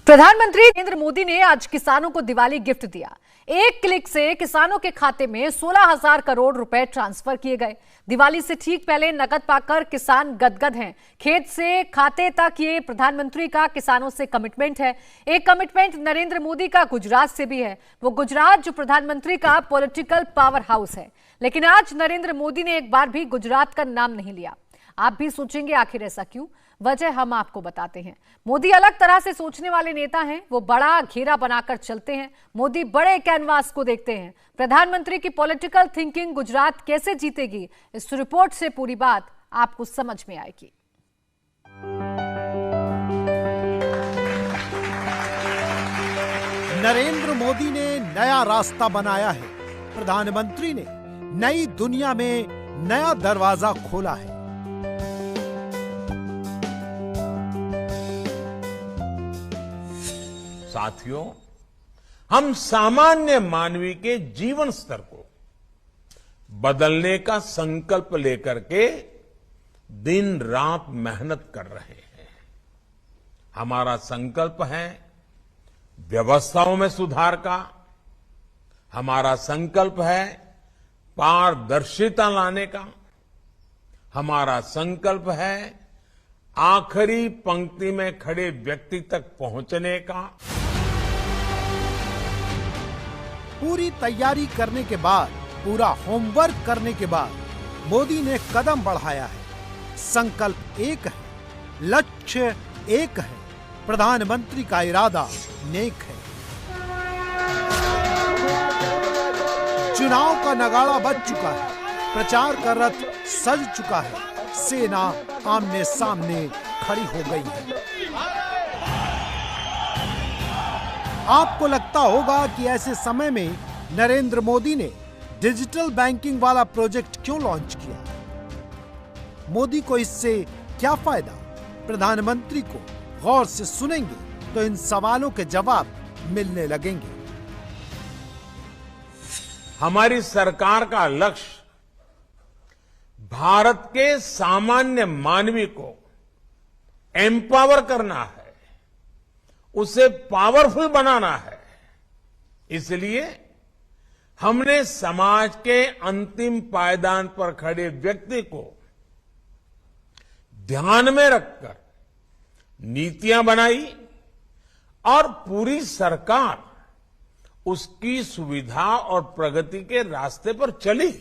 प्रधानमंत्री नरेंद्र मोदी ने आज किसानों को दिवाली गिफ्ट दिया। एक क्लिक से किसानों के खाते में 16,000 करोड़ रुपए ट्रांसफर किए गए। दिवाली से ठीक पहले नकद पाकर किसान गदगद हैं। खेत से खाते तक ये प्रधानमंत्री का किसानों से कमिटमेंट है। एक कमिटमेंट नरेंद्र मोदी का गुजरात से भी है। वो गुजरात जो प्रधानमंत्री का पॉलिटिकल पावर हाउस है, लेकिन आज नरेंद्र मोदी ने एक बार भी गुजरात का नाम नहीं लिया। आप भी सोचेंगे आखिर ऐसा क्यों? वजह हम आपको बताते हैं। मोदी अलग तरह से सोचने वाले नेता हैं। वो बड़ा घेरा बनाकर चलते हैं। मोदी बड़े कैनवास को देखते हैं। प्रधानमंत्री की पॉलिटिकल थिंकिंग गुजरात कैसे जीतेगी, इस रिपोर्ट से पूरी बात आपको समझ में आएगी। नरेंद्र मोदी ने नया रास्ता बनाया है। प्रधानमंत्री ने नई दुनिया में नया दरवाजा खोला है। साथियों, हम सामान्य मानवी के जीवन स्तर को बदलने का संकल्प लेकर के दिन रात मेहनत कर रहे हैं। हमारा संकल्प है व्यवस्थाओं में सुधार का। हमारा संकल्प है पारदर्शिता लाने का। हमारा संकल्प है आखिरी पंक्ति में खड़े व्यक्ति तक पहुंचने का। पूरी तैयारी करने के बाद, पूरा होमवर्क करने के बाद मोदी ने कदम बढ़ाया है। संकल्प एक है, लक्ष्य एक है, प्रधानमंत्री का इरादा नेक है। चुनाव का नगाड़ा बज चुका है। प्रचार का रथ सज चुका है। सेना आमने सामने खड़ी हो गई है। आपको लगता होगा कि ऐसे समय में नरेंद्र मोदी ने डिजिटल बैंकिंग वाला प्रोजेक्ट क्यों लॉन्च किया? मोदी को इससे क्या फायदा? प्रधानमंत्री को गौर से सुनेंगे तो इन सवालों के जवाब मिलने लगेंगे। हमारी सरकार का लक्ष्य भारत के सामान्य मानवी को एम्पावर करना है, उसे पावरफुल बनाना है। इसलिए हमने समाज के अंतिम पायदान पर खड़े व्यक्ति को ध्यान में रखकर नीतियां बनाई और पूरी सरकार उसकी सुविधा और प्रगति के रास्ते पर चली।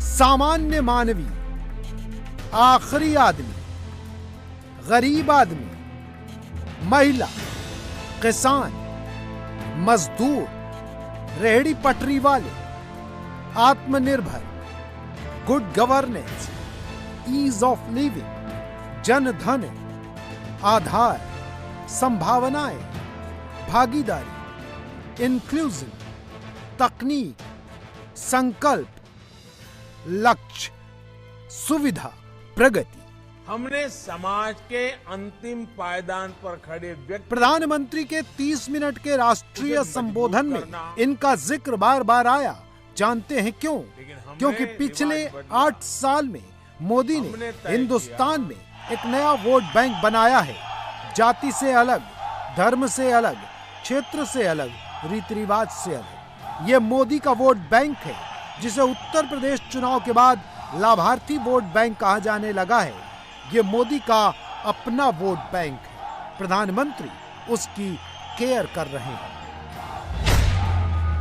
सामान्य मानवी, आखिरी आदमी, गरीब आदमी, महिला, किसान, मजदूर, रेहड़ी पटरी वाले, आत्मनिर्भर, good governance, ease of living, Jan Dhan, आधार, संभावनाएं, भागीदारी, इंक्लूजन, तकनीक, संकल्प, लक्ष्य, सुविधा, प्रगति। हमने समाज के अंतिम पायदान पर खड़े व्यक्ति। प्रधानमंत्री के 30 मिनट के राष्ट्रीय संबोधन में इनका जिक्र बार बार आया। जानते हैं क्यों? क्योंकि पिछले 8 साल में मोदी ने हिंदुस्तान में एक नया वोट बैंक बनाया है। जाति से अलग, धर्म से अलग, क्षेत्र से अलग, रीति रिवाज से अलग। ये मोदी का वोट बैंक है, जिसे उत्तर प्रदेश चुनाव के बाद लाभार्थी वोट बैंक कहा जाने लगा है। ये मोदी का अपना वोट बैंक है। प्रधानमंत्री उसकी केयर कर रहे हैं।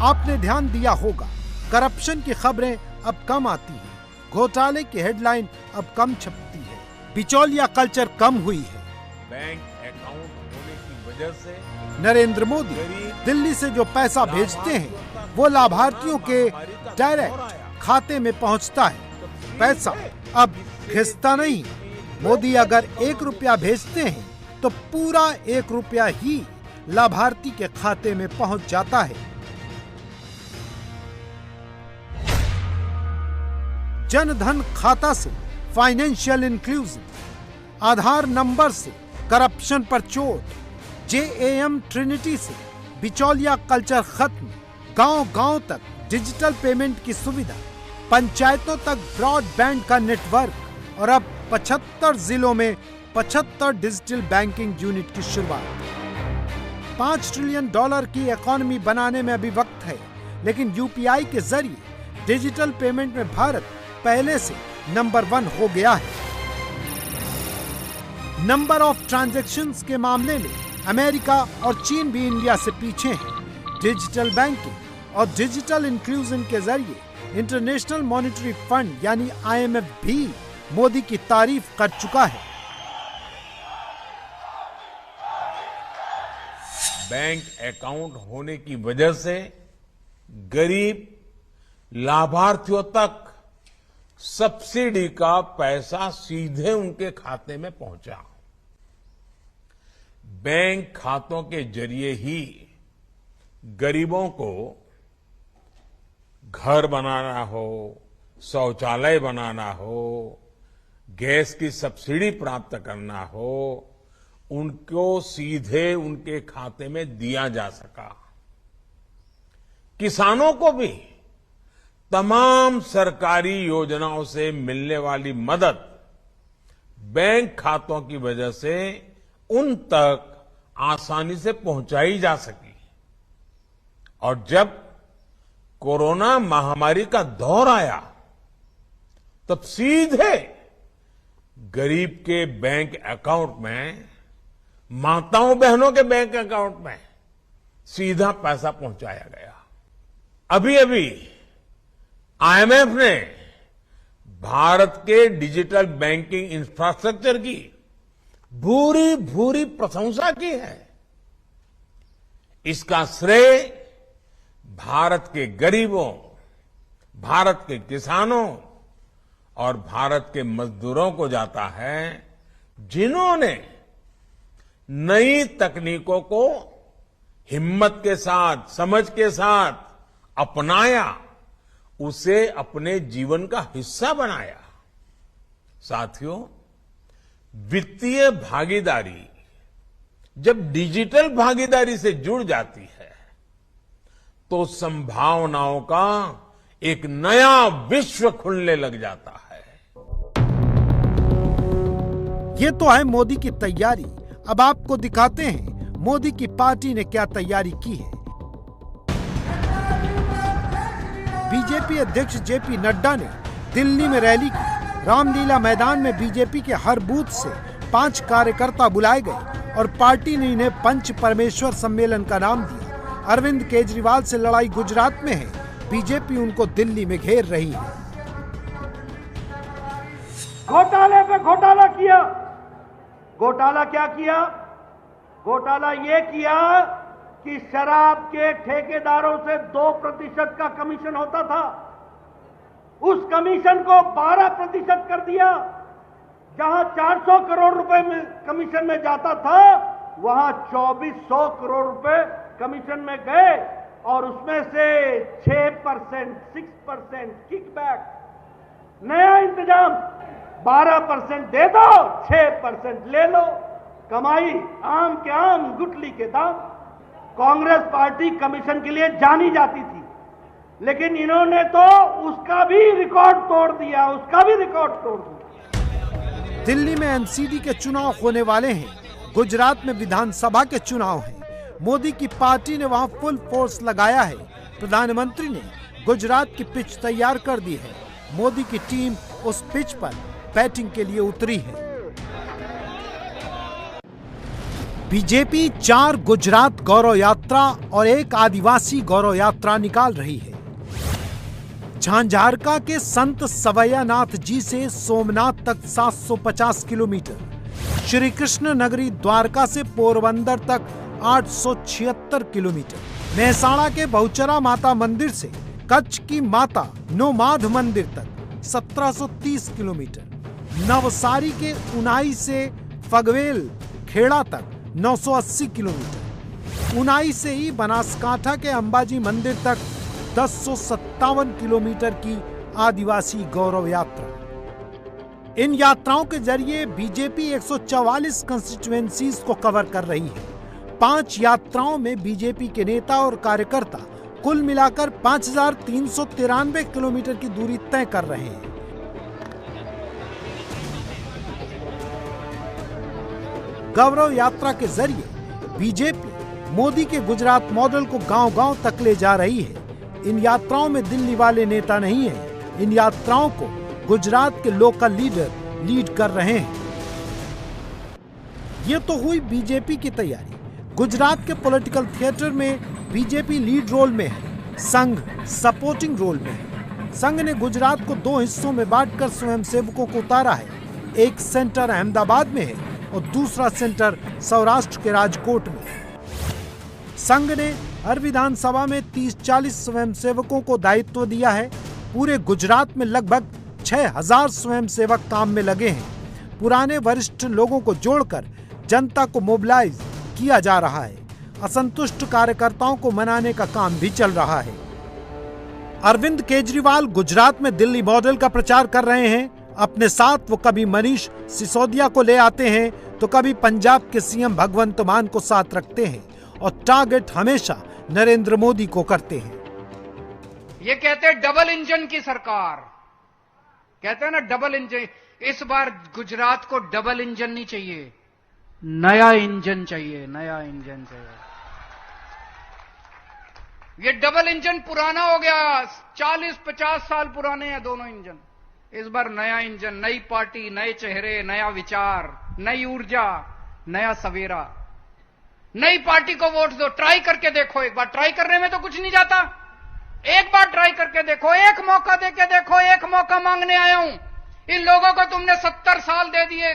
आपने ध्यान दिया होगा, करप्शन की खबरें अब कम आती हैं। घोटाले की हेडलाइन अब कम छपती है। बिचौलिया कल्चर कम हुई है। बैंक अकाउंट होने की वजह से नरेंद्र मोदी दिल्ली से जो पैसा भेजते हैं वो लाभार्थियों के डायरेक्ट खाते में पहुंचता है। पैसा अब घिसता नहीं। मोदी अगर 1 रुपया भेजते हैं तो पूरा 1 रुपया ही लाभार्थी के खाते में पहुंच जाता है। जन धन खाता से फाइनेंशियल इंक्लूजन, आधार नंबर से करप्शन पर चोट, JAM ट्रिनिटी से बिचौलिया कल्चर खत्म, गांव-गांव तक डिजिटल पेमेंट की सुविधा, पंचायतों तक ब्रॉडबैंड का नेटवर्क और अब 75 जिलों में 75 डिजिटल बैंकिंग यूनिट की शुरुआत। $5 ट्रिलियन की इकोनॉमी बनाने में अभी वक्त है, लेकिन यूपीआई के जरिए डिजिटल पेमेंट में भारत पहले से नंबर 1 हो गया है। नंबर ऑफ ट्रांजैक्शंस के मामले में अमेरिका और चीन भी इंडिया से पीछे हैं। डिजिटल बैंकिंग और डिजिटल इंक्लूजन के जरिए इंटरनेशनल मॉनेटरी फंड यानी IMF भी मोदी की तारीफ कर चुका है। बैंक अकाउंट होने की वजह से गरीब लाभार्थियों तक सब्सिडी का पैसा सीधे उनके खाते में पहुंचा। बैंक खातों के जरिए ही गरीबों को घर बनाना हो, शौचालय बनाना हो, गैस की सब्सिडी प्राप्त करना हो, उनको सीधे उनके खाते में दिया जा सका। किसानों को भी तमाम सरकारी योजनाओं से मिलने वाली मदद बैंक खातों की वजह से उन तक आसानी से पहुंचाई जा सकी। और जब कोरोना महामारी का दौर आया, तब सीधे गरीब के बैंक अकाउंट में, माताओं बहनों के बैंक अकाउंट में सीधा पैसा पहुंचाया गया। अभी अभी IMF ने भारत के डिजिटल बैंकिंग इंफ्रास्ट्रक्चर की भूरी भूरी प्रशंसा की है। इसका श्रेय भारत के गरीबों, भारत के किसानों और भारत के मजदूरों को जाता है, जिन्होंने नई तकनीकों को हिम्मत के साथ, समझ के साथ अपनाया, उसे अपने जीवन का हिस्सा बनाया। साथियों, वित्तीय भागीदारी जब डिजिटल भागीदारी से जुड़ जाती है, तो संभावनाओं का एक नया विश्व खुलने लग जाता है। ये तो है मोदी की तैयारी। अब आपको दिखाते हैं मोदी की पार्टी ने क्या तैयारी की है। बीजेपी अध्यक्ष जेपी नड्डा ने दिल्ली में रैली की। रामलीला मैदान में बीजेपी के हर बूथ से 5 कार्यकर्ता बुलाए गए और पार्टी ने इन्हें पंच परमेश्वर सम्मेलन का नाम दिया। अरविंद केजरीवाल से लड़ाई गुजरात में है, बीजेपी उनको दिल्ली में घेर रही है। घोटाले पे घोटाला किया। घोटाला क्या किया? घोटाला ये किया कि शराब के ठेकेदारों से 2% का कमीशन होता था, उस कमीशन को 12% कर दिया। जहां 400 करोड़ रुपए में कमीशन में जाता था, वहां 2400 करोड़ रुपए कमीशन में गए और उसमें से 6%, 6% किकबैक। नया इंतजाम, 12% दे दो, 6% ले लो। कमाई आम के आम, गुठली के दाम। कांग्रेस पार्टी कमीशन के लिए जानी जाती थी, लेकिन इन्होंने तो उसका भी रिकॉर्ड तोड़ दिया, उसका भी रिकॉर्ड तोड़ दिया। दिल्ली में एनसीडी के चुनाव होने वाले हैं, गुजरात में विधानसभा के चुनाव हैं। मोदी की पार्टी ने वहां फुल फोर्स लगाया है। प्रधानमंत्री ने गुजरात की पिच तैयार कर दी है। मोदी की टीम उस पिच पर बैटिंग के लिए उतरी है। बीजेपी 4 गुजरात गौरव यात्रा और 1 आदिवासी गौरव यात्रा निकाल रही है। झांझारका के संत सवैयानाथ जी से सोमनाथ तक 750 किलोमीटर, श्री कृष्ण नगरी द्वारका से पोरबंदर तक 876 किलोमीटर, मेहसाणा के बहुचरा माता मंदिर से कच्छ की माता नोमाध मंदिर तक 1730 किलोमीटर, नवसारी के उनाई से फगवेल खेड़ा तक 980 किलोमीटर, उनाई से ही बनासकांठा के अंबाजी मंदिर तक 1057 किलोमीटर की आदिवासी गौरव यात्रा। इन यात्राओं के जरिए बीजेपी 144 कंस्टिट्यूएंसीज को कवर कर रही है। 5 यात्राओं में बीजेपी के नेता और कार्यकर्ता कुल मिलाकर 5393 किलोमीटर की दूरी तय कर रहे हैं। गौरव यात्रा के जरिए बीजेपी मोदी के गुजरात मॉडल को गांव-गांव तक ले जा रही है। इन यात्राओं में दिल्ली वाले नेता नहीं हैं। इन यात्राओं को गुजरात के लोकल लीडर लीड कर रहे हैं। ये तो हुई बीजेपी की तैयारी। गुजरात के पॉलिटिकल थिएटर में बीजेपी लीड रोल में है, संघ सपोर्टिंग रोल में है। संघ ने गुजरात को दो हिस्सों में बांटकर स्वयंसेवकों को उतारा है। एक सेंटर अहमदाबाद में है और दूसरा सेंटर सौराष्ट्र के राजकोट में है। संघ ने हर विधानसभा में 30-40 स्वयंसेवकों को दायित्व दिया है। पूरे गुजरात में लगभग 6000 स्वयंसेवक काम में लगे हैं। पुराने वरिष्ठ लोगों को जोड़कर जनता को मोबिलाइज किया जा रहा है। असंतुष्ट कार्यकर्ताओं को मनाने का काम भी चल रहा है। अरविंद केजरीवाल गुजरात में दिल्ली मॉडल का प्रचार कर रहे हैं। अपने साथ वो कभी मनीष सिसोदिया को ले आते हैं तो कभी पंजाब के सीएम भगवंत मान को साथ रखते हैं और टारगेट हमेशा नरेंद्र मोदी को करते हैं। ये कहते हैं डबल इंजन की सरकार, कहते हैं ना डबल इंजन। इस बार गुजरात को डबल इंजन नहीं चाहिए, नया इंजन चाहिए, नया इंजन चाहिए। ये डबल इंजन पुराना हो गया, 40-50 साल पुराने हैं दोनों इंजन। इस बार नया इंजन, नई पार्टी, नए चेहरे, नया विचार, नई ऊर्जा, नया सवेरा। नई पार्टी को वोट दो, ट्राई करके देखो एक बार। ट्राई करने में तो कुछ नहीं जाता, एक बार ट्राई करके देखो, एक मौका देके देखो। एक मौका मांगने आया हूं। इन लोगों को तुमने 70 साल दे दिए,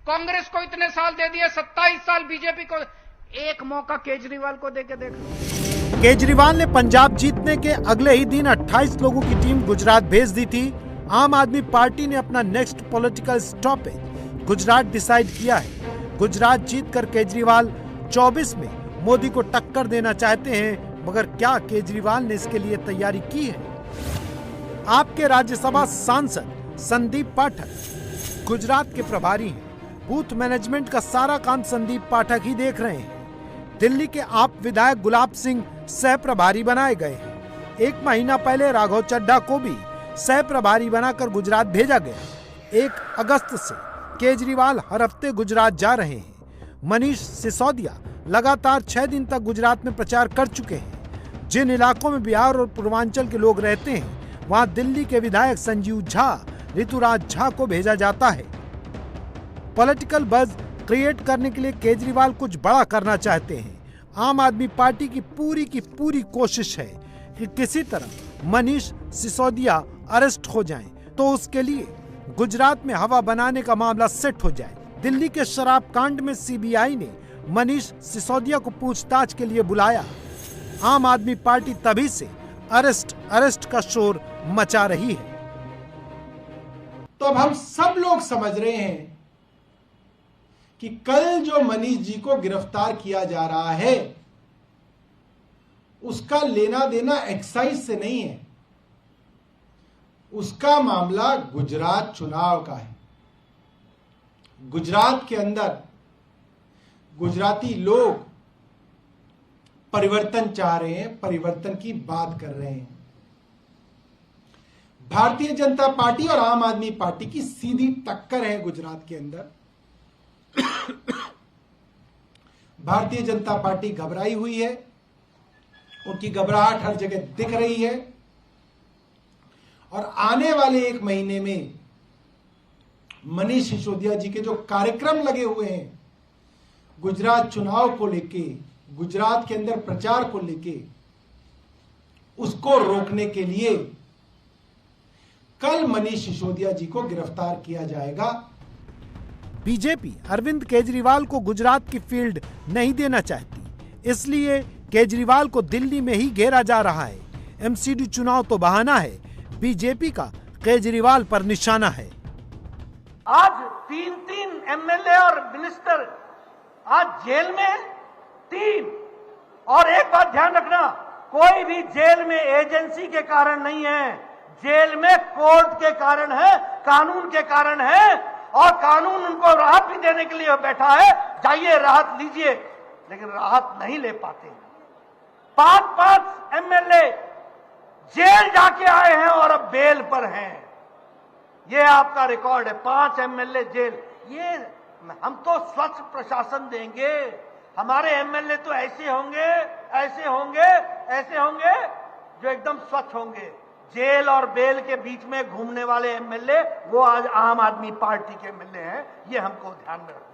कांग्रेस को इतने साल दे दिए, 27 साल बीजेपी को। एक मौका केजरीवाल को देके देखो। केजरीवाल ने पंजाब जीतने के अगले ही दिन 28 लोगों की टीम गुजरात भेज दी थी। आम आदमी पार्टी ने अपना next political stoppage Gujarat decide किया है। गुजरात जीतकर केजरीवाल 24 में मोदी को टक्कर देना चाहते हैं, मगर क्या केजरीवाल ने इसके लिए तैयारी की है? आपके राज्यसभा सांसद संदीप पाठक गुजरात के प्रभारी हैं। बूथ मैनेजमेंट का सारा काम संदीप पाठक ही देख रहे हैं। दिल्ली के आप विधायक गुलाब सिंह सह प्रभारी बनाए गए हैं। 1 महीना पहले राघव चड्ढा को भी सह प्रभारी बनाकर गुजरात भेजा गया। 1 अगस्त से केजरीवाल हर हफ्ते गुजरात जा रहे हैं। मनीष सिसोदिया लगातार 6 दिन तक गुजरात में प्रचार कर चुके हैं। जिन इलाकों में बिहार और पूर्वांचल के लोग रहते हैं, वहां दिल्ली के विधायक संजीव झा, ऋतुराज झा को भेजा जाता है। पॉलिटिकल बज़ क्रिएट करने के लिए केजरीवाल कुछ बड़ा करना चाहते हैं। आम आदमी पार्टी की पूरी कोशिश है कि किसी तरह मनीष सिसोदिया अरेस्ट हो जाएं, तो उसके लिए गुजरात में हवा बनाने का मामला सेट हो जाए। दिल्ली के शराब कांड में सीबीआई ने मनीष सिसोदिया को पूछताछ के लिए बुलाया। आम आदमी पार्टी तभी से अरेस्ट का शोर मचा रही है। तो अब हम सब लोग समझ रहे हैं कि कल जो मनीष जी को गिरफ्तार किया जा रहा है, उसका लेना देना एक्साइज से नहीं है। उसका मामला गुजरात चुनाव का है। गुजरात के अंदर गुजराती लोग परिवर्तन चाह रहे हैं, परिवर्तन की बात कर रहे हैं। भारतीय जनता पार्टी और आम आदमी पार्टी की सीधी टक्कर है गुजरात के अंदर। भारतीय जनता पार्टी घबराई हुई है, उनकी घबराहट हर जगह दिख रही है और आने वाले 1 महीने में मनीष सिसोदिया जी के जो कार्यक्रम लगे हुए हैं गुजरात चुनाव को लेके, गुजरात के अंदर प्रचार को लेके, उसको रोकने के लिए कल मनीष सिसोदिया जी को गिरफ्तार किया जाएगा। बीजेपी अरविंद केजरीवाल को गुजरात की फील्ड नहीं देना चाहती, इसलिए केजरीवाल को दिल्ली में ही घेरा जा रहा है। एमसीडी चुनाव तो बहाना है, बीजेपी का केजरीवाल पर निशाना है। आज 3 एमएलए और मिनिस्टर आज जेल में 3। और एक बात ध्यान रखना, कोई भी जेल में एजेंसी के कारण नहीं है, जेल में कोर्ट के कारण है, कानून के कारण है। और कानून उनको राहत भी देने के लिए बैठा है, जाइए राहत लीजिए, लेकिन राहत नहीं ले पाते। 5 एमएलए जेल जाके आए हैं और अब बेल पर हैं। ये आपका रिकॉर्ड है, 5 एमएलए जेल। ये हम तो स्वच्छ प्रशासन देंगे। हमारे एमएलए तो ऐसे होंगे, ऐसे होंगे, ऐसे होंगे जो एकदम स्वच्छ होंगे। जेल और बेल के बीच में घूमने वाले एमएलए वो आज आम आदमी पार्टी के एमएलए हैं, ये हमको ध्यान में रखना।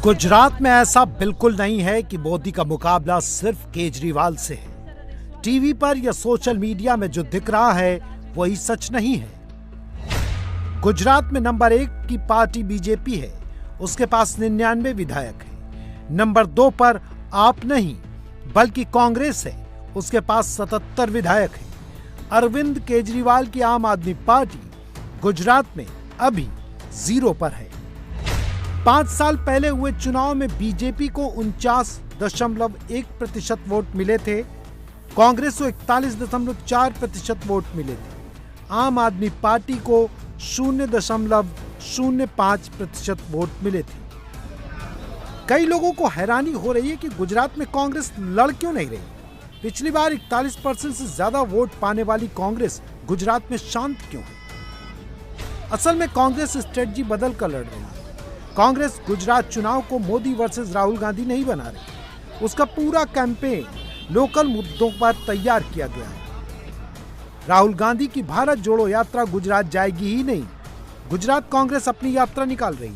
गुजरात में ऐसा बिल्कुल नहीं है कि मोदी का मुकाबला सिर्फ केजरीवाल से है। टीवी पर या सोशल मीडिया में जो दिख रहा है वही सच नहीं है। गुजरात में नंबर 1 की पार्टी बीजेपी है, उसके पास 99 विधायक हैं। नंबर 2 पर आप नहीं बल्कि कांग्रेस है, उसके पास 77 विधायक हैं। अरविंद केजरीवाल की आम आदमी पार्टी गुजरात में अभी 0 पर है। 5 साल पहले हुए चुनाव में बीजेपी को 49.1% वोट मिले थे, कांग्रेस को 41.4% वोट मिले थे, आम आदमी पार्टी को 0.05% वोट मिले थे। कई लोगों को हैरानी हो रही है कि गुजरात में कांग्रेस लड़ क्यों नहीं रही। पिछली बार 41% से ज्यादा वोट पाने वाली कांग्रेस गुजरात में शांत क्यों है। असल में कांग्रेस स्ट्रेटजी बदल कर लड़ रही है। कांग्रेस गुजरात चुनाव को मोदी वर्सेस राहुल गांधी नहीं बना रही। उसका पूरा कैंपेन लोकल मुद्दों पर तैयार किया गया है। राहुल गांधी की भारत जोड़ो यात्रा गुजरात जाएगी ही नहीं, गुजरात कांग्रेस अपनी यात्रा निकाल रही है।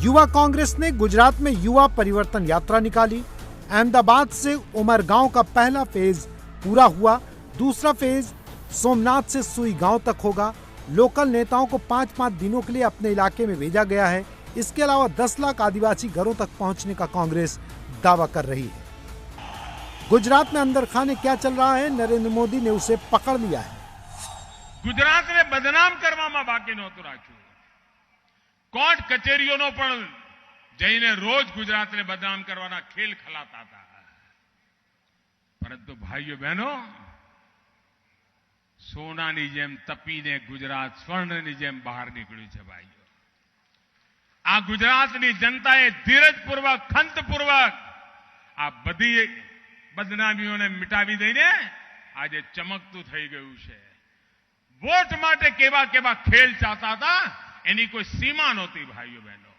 युवा कांग्रेस ने गुजरात में युवा परिवर्तन यात्रा निकाली। अहमदाबाद से उमरगांव का पहला फेज पूरा हुआ, दूसरा फेज सोमनाथ से सुई गांव तक होगा। लोकल नेताओं को 5-5 दिनों के लिए अपने इलाके में भेजा गया है। इसके अलावा 10 लाख आदिवासी घरों तक पहुंचने का कांग्रेस दावा कर रही है। गुजरात में अंदर खाने क्या चल रहा है, नरेंद्र मोदी ने उसे पकड़ लिया है। गुजरात ने बदनाम કરવામાં બાકી નહોતું રાખ્યું। કોર્ટ કચેરીઓનો પણ જઈને રોજ ગુજરાતને બદનામ કરવાના ખેલ ખલાતા હતા। પરંતુ ભાઈઓ બહેનો, સોનાની જેમ તપીને ગુજરાત સ્વર્ણની જેમ બહાર નીકળ્યું છે। ભાઈઓ, આ ગુજરાતની જનતાએ ધીરજપૂર્વક, ખંતપૂર્વક આ બધી બદનામીઓને મિટાવી દઈને આજે ચમકતું થઈ ગયું છે। વોટ માટે કેવા કેવા ખેલ ચાહતા હતા એની કોઈ સીમા નહોતી। ભાઈઓ બહેનો,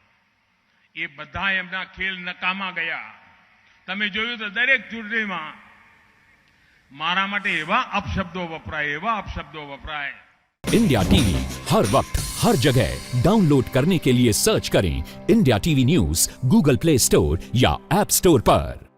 એ બધા એમના ખેલ નકામા ગયા। તમે જોયું તો દરેક ચૂંટણીમાં મારા માટે એવા અપશબ્દો વપરાય। इंडिया टीवी हर वक्त हर जगह डाउनलोड करने के लिए सर्च करें India TV news Google play store या ऐप स्टोर पर।